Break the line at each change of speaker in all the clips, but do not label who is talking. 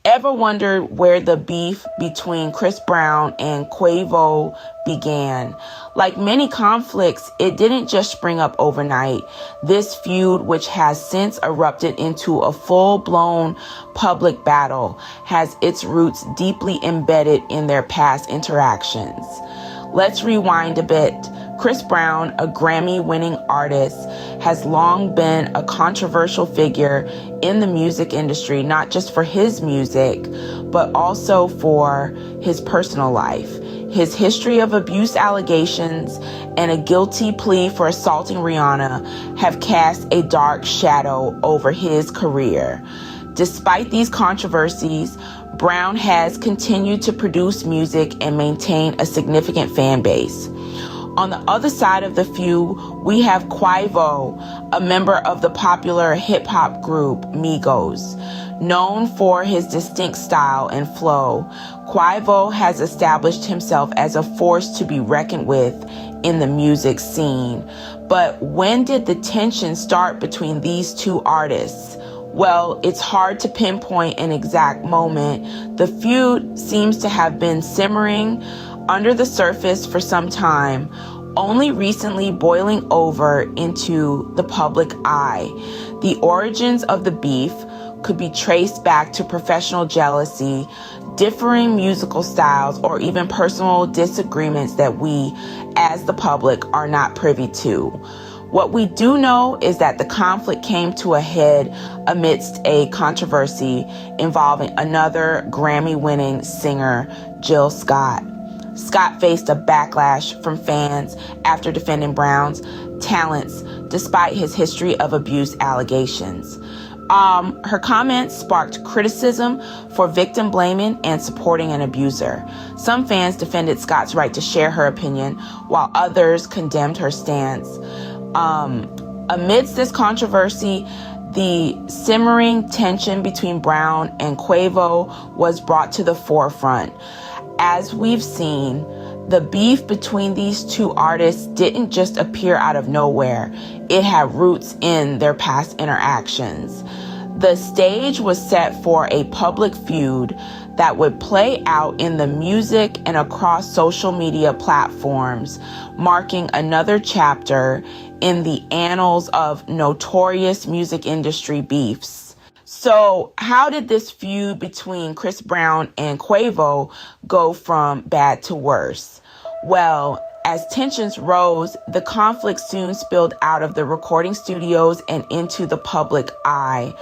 Ever wondered where the beef between Chris Brown and Quavo began? Like many conflicts, it didn't just spring up overnight. This feud, which has since erupted into a full-blown public battle, has its roots deeply embedded in their past interactions. Let's rewind a bit. Chris Brown, a Grammy-winning artist, has long been a controversial figure in the music industry, not just for his music, but also for his personal life. His history of abuse allegations and a guilty plea for assaulting Rihanna have cast a dark shadow over his career. Despite these controversies, Brown has continued to produce music and maintain a significant fan base. On the other side of the feud, we have Quavo, a member of the popular hip-hop group Migos. Known for his distinct style and flow, Quavo has established himself as a force to be reckoned with in the music scene. But when did the tension start between these two artists? Well, it's hard to pinpoint an exact moment. The feud seems to have been simmering under the surface for some time, only recently boiling over into the public eye. The origins of the beef could be traced back to professional jealousy, differing musical styles, or even personal disagreements that we, as the public, are not privy to. What we do know is that the conflict came to a head amidst a controversy involving another Grammy-winning singer, Jill Scott. Scott faced a backlash from fans after defending Brown's talents despite his history of abuse allegations. Her comments sparked criticism for victim blaming and supporting an abuser. Some fans defended Scott's right to share her opinion, while others condemned her stance. Amidst this controversy, the simmering tension between Brown and Quavo was brought to the forefront. As we've seen, the beef between these two artists didn't just appear out of nowhere. It had roots in their past interactions. The stage was set for a public feud that would play out in the music and across social media platforms, marking another chapter in the annals of notorious music industry beefs. So how did this feud between Chris Brown and Quavo go from bad to worse? Well, as tensions rose, the conflict soon spilled out of the recording studios and into the public eye.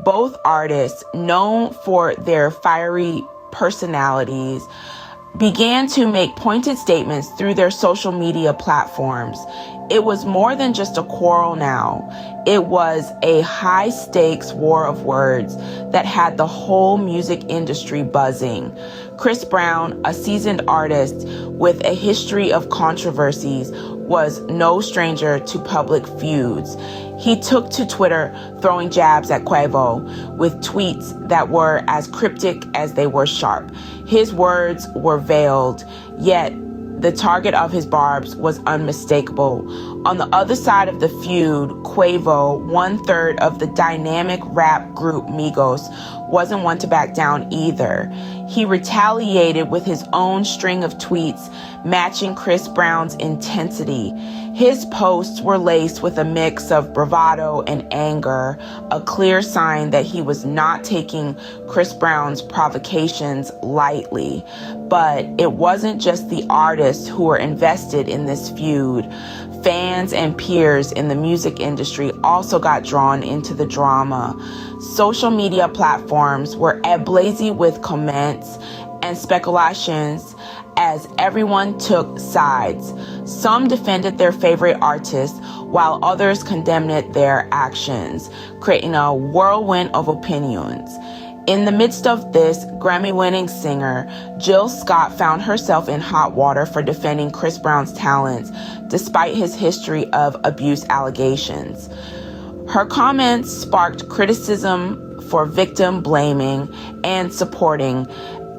Both artists, known for their fiery personalities, began to make pointed statements through their social media platforms. It was more than just a quarrel now. It was a high-stakes war of words that had the whole music industry buzzing. Chris Brown, a seasoned artist with a history of controversies, was no stranger to public feuds. He took to Twitter throwing jabs at Quavo with tweets that were as cryptic as they were sharp. His words were veiled, yet the target of his barbs was unmistakable. On the other side of the feud, Quavo, one-third of the dynamic rap group Migos, wasn't one to back down either. He retaliated with his own string of tweets, matching Chris Brown's intensity. His posts were laced with a mix of bravado and anger, a clear sign that he was not taking Chris Brown's provocations lightly. But it wasn't just the artists who were invested in this feud. Fans and peers in the music industry also got drawn into the drama. Social media platforms were ablaze with comments and speculations as everyone took sides. Some defended their favorite artists, while others condemned their actions, creating a whirlwind of opinions. In the midst of this, Grammy-winning singer Jill Scott found herself in hot water for defending Chris Brown's talents, despite his history of abuse allegations. Her comments sparked criticism for victim blaming and supporting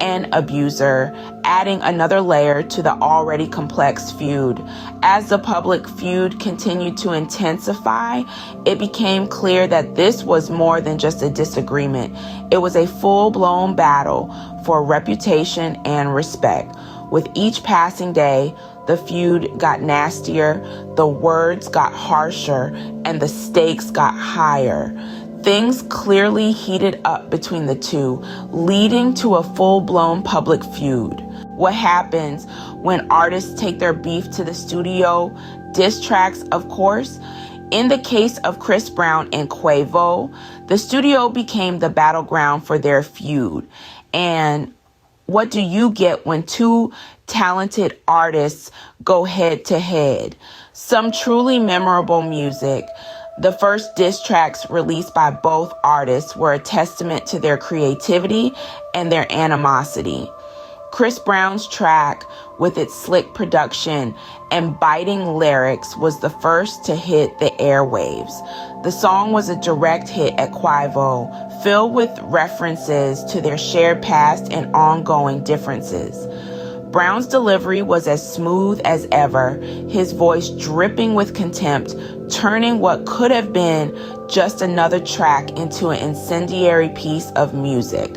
and abuser, adding another layer to the already complex feud. As the public feud continued to intensify, it became clear that this was more than just a disagreement. It was a full-blown battle for reputation and respect. With each passing day, the feud got nastier, the words got harsher, and the stakes got higher. Things clearly heated up between the two, leading to a full-blown public feud. What happens when artists take their beef to the studio? Diss tracks, of course. In the case of Chris Brown and Quavo, the studio became the battleground for their feud. And what do you get when two talented artists go head to head? Some truly memorable music. The first diss tracks released by both artists were a testament to their creativity and their animosity. Chris Brown's track, with its slick production and biting lyrics, was the first to hit the airwaves. The song was a direct hit at Quavo, filled with references to their shared past and ongoing differences. Brown's delivery was as smooth as ever, his voice dripping with contempt, turning what could have been just another track into an incendiary piece of music.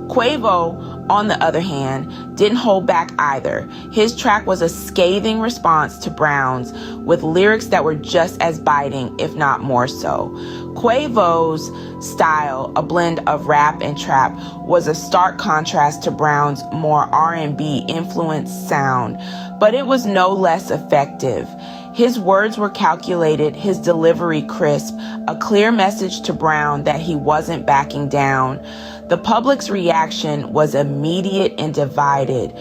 Quavo, on the other hand, didn't hold back either. His track was a scathing response to Brown's, with lyrics that were just as biting, if not more so. Quavo's style, a blend of rap and trap, was a stark contrast to Brown's more R&B influenced sound, but it was no less effective. His words were calculated, his delivery crisp, a clear message to Brown that he wasn't backing down. The public's reaction was immediate and divided.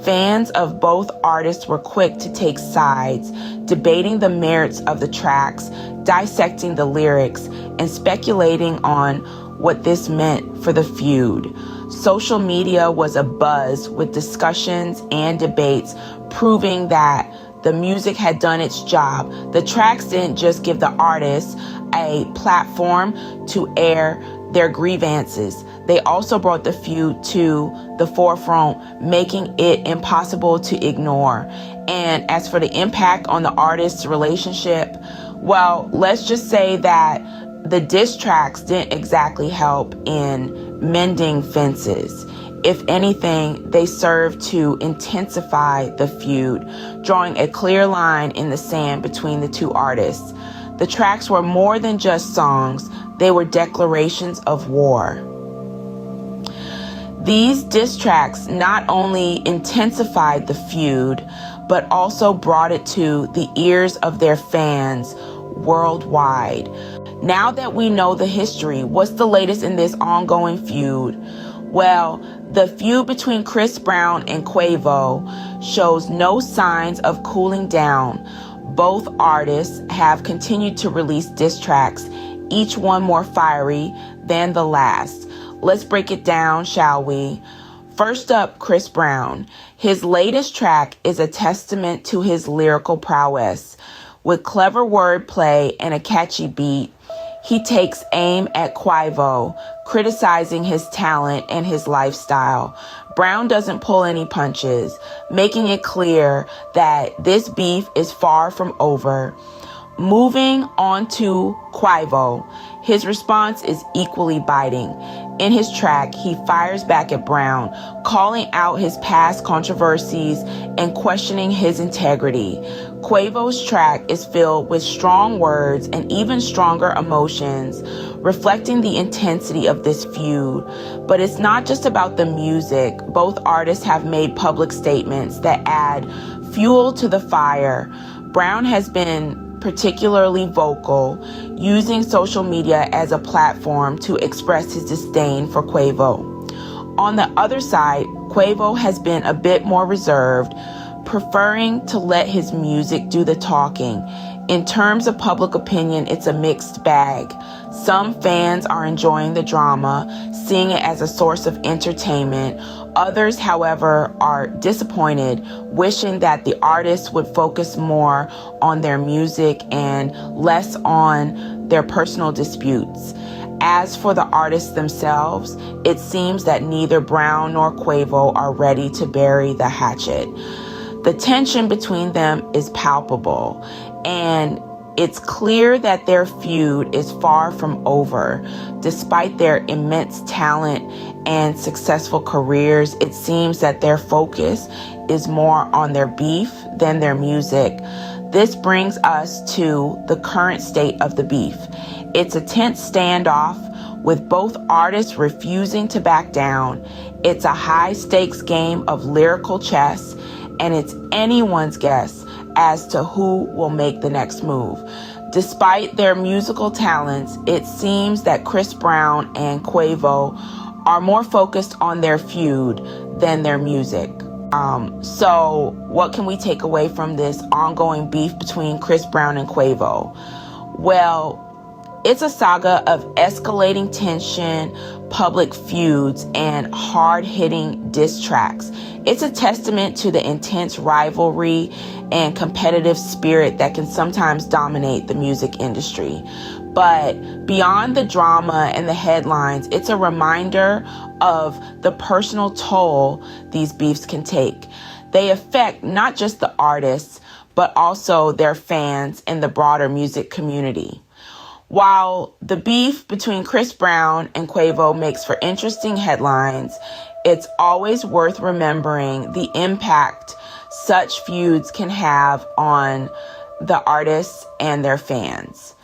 Fans of both artists were quick to take sides, debating the merits of the tracks, dissecting the lyrics, and speculating on what this meant for the feud. Social media was abuzz with discussions and debates proving that the music had done its job. The tracks didn't just give the artists a platform to air their grievances. They also brought the feud to the forefront, making it impossible to ignore. And as for the impact on the artist's relationship, well, let's just say that the diss tracks didn't exactly help in mending fences. If anything, they served to intensify the feud, drawing a clear line in the sand between the two artists. The tracks were more than just songs, they were declarations of war. These diss tracks not only intensified the feud, but also brought it to the ears of their fans worldwide. Now that we know the history, what's the latest in this ongoing feud? Well, the feud between Chris Brown and Quavo shows no signs of cooling down. Both artists have continued to release diss tracks, each one more fiery than the last. Let's break it down, shall we? First up, Chris Brown. His latest track is a testament to his lyrical prowess. With clever wordplay and a catchy beat, he takes aim at Quavo, criticizing his talent and his lifestyle. Brown doesn't pull any punches, making it clear that this beef is far from over. Moving on to Quavo, his response is equally biting. In his track, he fires back at Brown, calling out his past controversies and questioning his integrity. Quavo's track is filled with strong words and even stronger emotions, reflecting the intensity of this feud. But it's not just about the music. Both artists have made public statements that add fuel to the fire. Brown has been particularly vocal, using social media as a platform to express his disdain for Quavo. On the other side, Quavo has been a bit more reserved, preferring to let his music do the talking. In terms of public opinion, it's a mixed bag. Some fans are enjoying the drama, seeing it as a source of entertainment. Others, however, are disappointed, wishing that the artists would focus more on their music and less on their personal disputes. As for the artists themselves, it seems that neither Brown nor Quavo are ready to bury the hatchet. The tension between them is palpable, and it's clear that their feud is far from over. Despite their immense talent and successful careers, it seems that their focus is more on their beef than their music. This brings us to the current state of the beef. It's a tense standoff with both artists refusing to back down. It's a high-stakes game of lyrical chess, and it's anyone's guess as to who will make the next move. Despite their musical talents, it seems that Chris Brown and Quavo are more focused on their feud than their music. So what can we take away from this ongoing beef between Chris Brown and Quavo? Well, it's a saga of escalating tension, public feuds, and hard-hitting diss tracks. It's a testament to the intense rivalry and competitive spirit that can sometimes dominate the music industry. But beyond the drama and the headlines, it's a reminder of the personal toll these beefs can take. They affect not just the artists, but also their fans and the broader music community. While the beef between Chris Brown and Quavo makes for interesting headlines, it's always worth remembering the impact such feuds can have on the artists and their fans.